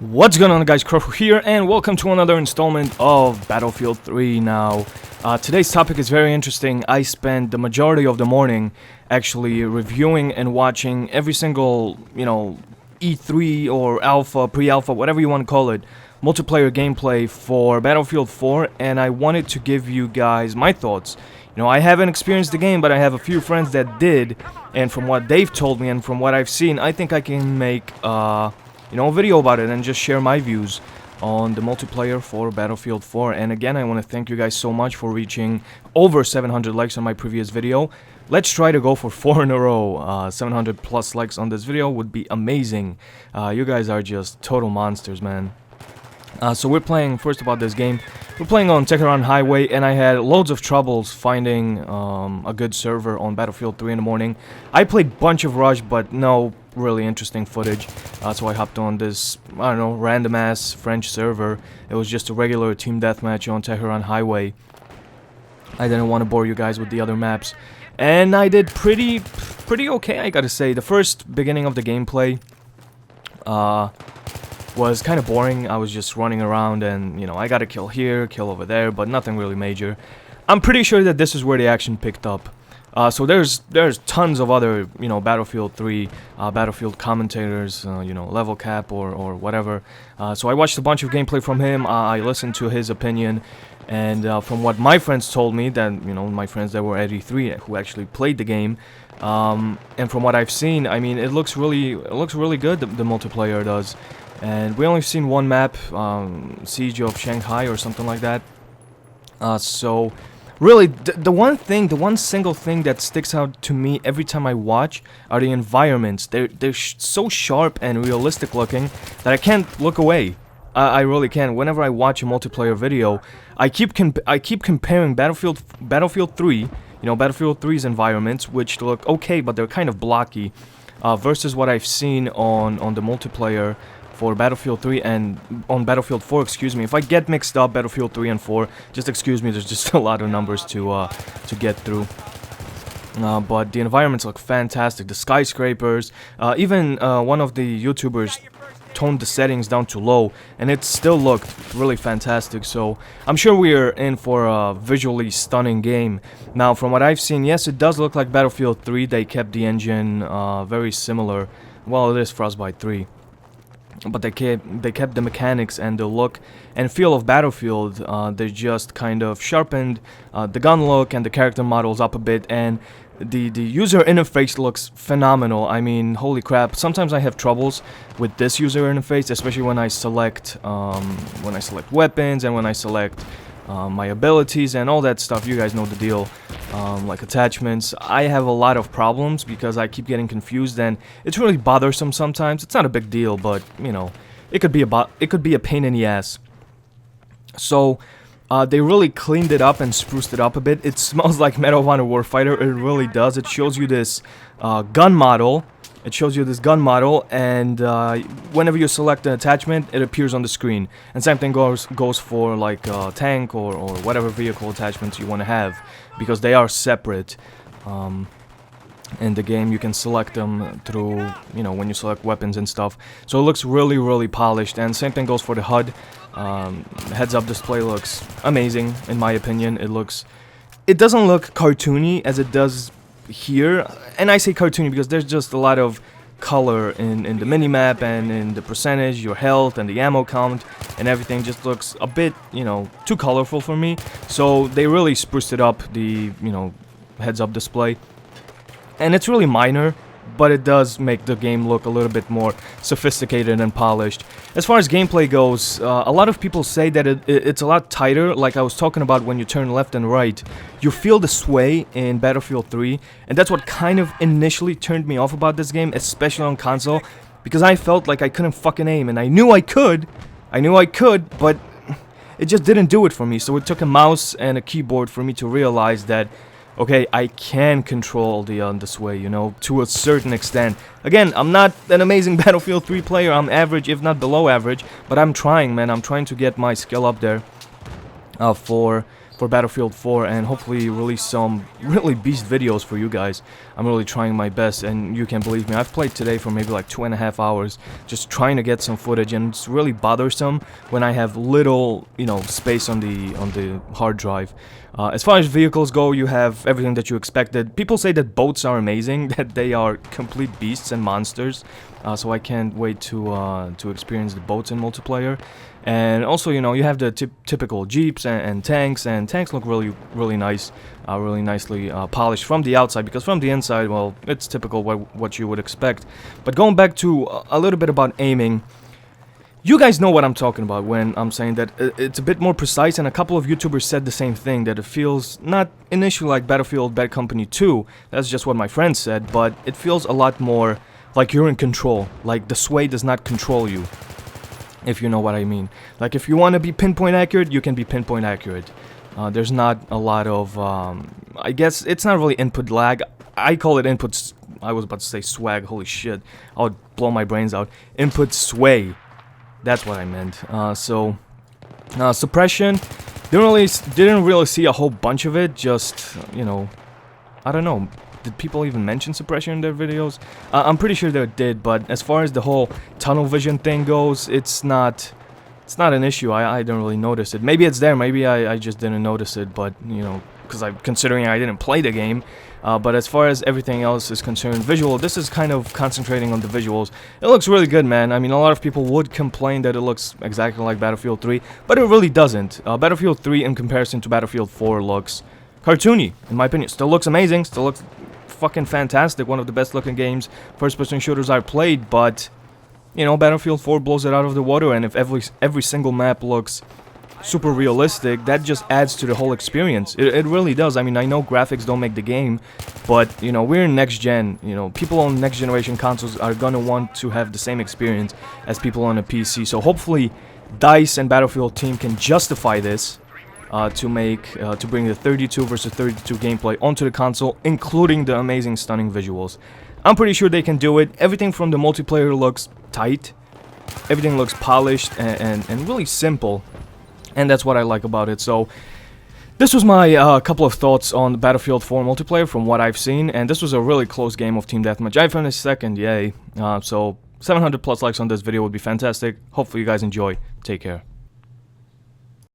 What's going on, guys? Crow here, and welcome to another installment of Battlefield 3. Now, today's topic is very interesting. I spent the majority of the morning actually reviewing and watching every single, E3 or alpha, pre-alpha, whatever you want to call it, multiplayer gameplay for Battlefield 4, and I wanted to give you guys my thoughts. I haven't experienced the game, but I have a few friends that did, and from what they've told me and from what I've seen, I think I can make a video about it and just share my views on the multiplayer for Battlefield 4. And again, I want to thank you guys so much for reaching over 700 likes on my previous video. Let's try to go for 4 in a row. 700 plus likes on this video would be amazing. You guys are just total monsters, man. So we're playing, first about this game, we're playing on Tehran Highway, and I had loads of troubles finding a good server on Battlefield 3 in the morning. I played bunch of Rush, but no really interesting footage, so I hopped on this, I don't know, random ass French server. It was just a regular team deathmatch on Tehran Highway. I didn't want to bore you guys with the other maps, and I did pretty okay, I gotta say. The first beginning of the gameplay was kind of boring. I was just running around and, I got a kill here, kill over there, but nothing really major. I'm pretty sure that this is where the action picked up. So there's tons of other, Battlefield 3, Battlefield commentators, Level Cap or whatever. So I watched a bunch of gameplay from him. I listened to his opinion, and from what my friends told me, that, my friends that were at E3 who actually played the game, and from what I've seen, I mean, it looks really good, the multiplayer does. And we only seen one map, Siege of Shanghai or something like that. So really, the one single thing that sticks out to me every time I watch are the environments. They're so sharp and realistic looking that I can't look away. I really can't. Whenever I watch a multiplayer video, I keep comparing Battlefield 3, Battlefield 3's environments, which look okay, but they're kind of blocky, versus what I've seen on the multiplayer for Battlefield 3 and on Battlefield 4, excuse me. If I get mixed up, Battlefield 3 and 4, just excuse me, there's just a lot of numbers to get through. But the environments look fantastic, the skyscrapers, even one of the YouTubers toned the settings down to low, and it still looked really fantastic. So I'm sure we're in for a visually stunning game. Now, from what I've seen, yes, it does look like Battlefield 3. They kept the engine very similar. Well, it is Frostbite 3. But they kept the mechanics and the look and feel of Battlefield. They just kind of sharpened the gun look and the character models up a bit, and the user interface looks phenomenal. I mean, holy crap! Sometimes I have troubles with this user interface, especially when I select weapons and when I select my abilities and all that stuff. You guys know the deal. Like attachments, I have a lot of problems because I keep getting confused, and it's really bothersome sometimes. It's not a big deal, but it could be a pain in the ass. So they really cleaned it up and spruced it up a bit. It smells like Medal of Honor Warfighter. It really does. It shows you this gun model. And whenever you select an attachment, it appears on the screen. And same thing goes for like tank or whatever vehicle attachments you want to have, because they are separate. In the game, you can select them through, when you select weapons and stuff. So it looks really polished. And same thing goes for the HUD. Heads-up display looks amazing, in my opinion. It doesn't look cartoony as it does here, and I say cartoony because there's just a lot of color in the minimap and in the percentage, your health and the ammo count and everything just looks a bit, too colorful for me. So they really spruced it up, the, heads-up display. And it's really minor, but it does make the game look a little bit more sophisticated and polished. As far as gameplay goes, a lot of people say that it's a lot tighter, like I was talking about when you turn left and right. You feel the sway in Battlefield 3, and that's what kind of initially turned me off about this game, especially on console, because I felt like I couldn't fucking aim, and I knew I could, but it just didn't do it for me. So it took a mouse and a keyboard for me to realize that, okay, I can control the sway, to a certain extent. Again, I'm not an amazing Battlefield 3 player. I'm average, if not below average, but I'm trying, man. I'm trying to get my skill up there for Battlefield 4, and hopefully release some really beast videos for you guys. I'm really trying my best, and you can believe me, I've played today for maybe like 2.5 hours just trying to get some footage, and it's really bothersome when I have little, you know, space on the hard drive. As far as vehicles go, you have everything that you expected. People say that boats are amazing, that they are complete beasts and monsters. So I can't wait to experience the boats in multiplayer. And also, you know, you have the typical jeeps and tanks look really nice, really nicely polished from the outside, because from the inside, well, it's typical what you would expect. But going back to a little bit about aiming, you guys know what I'm talking about when I'm saying that it's a bit more precise, and a couple of YouTubers said the same thing, that it feels not initially like Battlefield Bad Company 2, that's just what my friend said, but it feels a lot more like you're in control, like the sway does not control you, if you know what I mean. Like if you want to be pinpoint accurate, you can be pinpoint accurate. There's not a lot of, I guess it's not really input lag, I call it input, I was about to say swag, holy shit, I would blow my brains out, input sway. That's what I meant. Suppression, didn't really see a whole bunch of it. Just, you know, I don't know. Did people even mention suppression in their videos? I'm pretty sure they did. But as far as the whole tunnel vision thing goes, it's not an issue. I don't really notice it. Maybe it's there. Maybe I just didn't notice it. But you know, because considering I didn't play the game. But as far as everything else is concerned, this is kind of concentrating on the visuals. It looks really good, man. I mean, a lot of people would complain that it looks exactly like Battlefield 3, but it really doesn't. Battlefield 3 in comparison to Battlefield 4 looks cartoony, in my opinion. Still looks amazing, still looks fucking fantastic, one of the best looking games, first-person shooters I've played, but, you know, Battlefield 4 blows it out of the water, and if every single map looks super realistic, that just adds to the whole experience. It really does. I mean, I know graphics don't make the game, but, you know, we're in next gen. You know, people on next generation consoles are gonna want to have the same experience as people on a PC. So hopefully DICE and Battlefield team can justify this to bring the 32 versus 32 gameplay onto the console, including the amazing stunning visuals. I'm pretty sure they can do it. Everything from the multiplayer looks tight, everything looks polished and really simple. And that's what I like about it. So this was my couple of thoughts on Battlefield 4 multiplayer from what I've seen, and this was a really close game of Team Deathmatch. I finished second, yay. So 700 plus likes on this video would be fantastic. Hopefully you guys enjoy. Take care.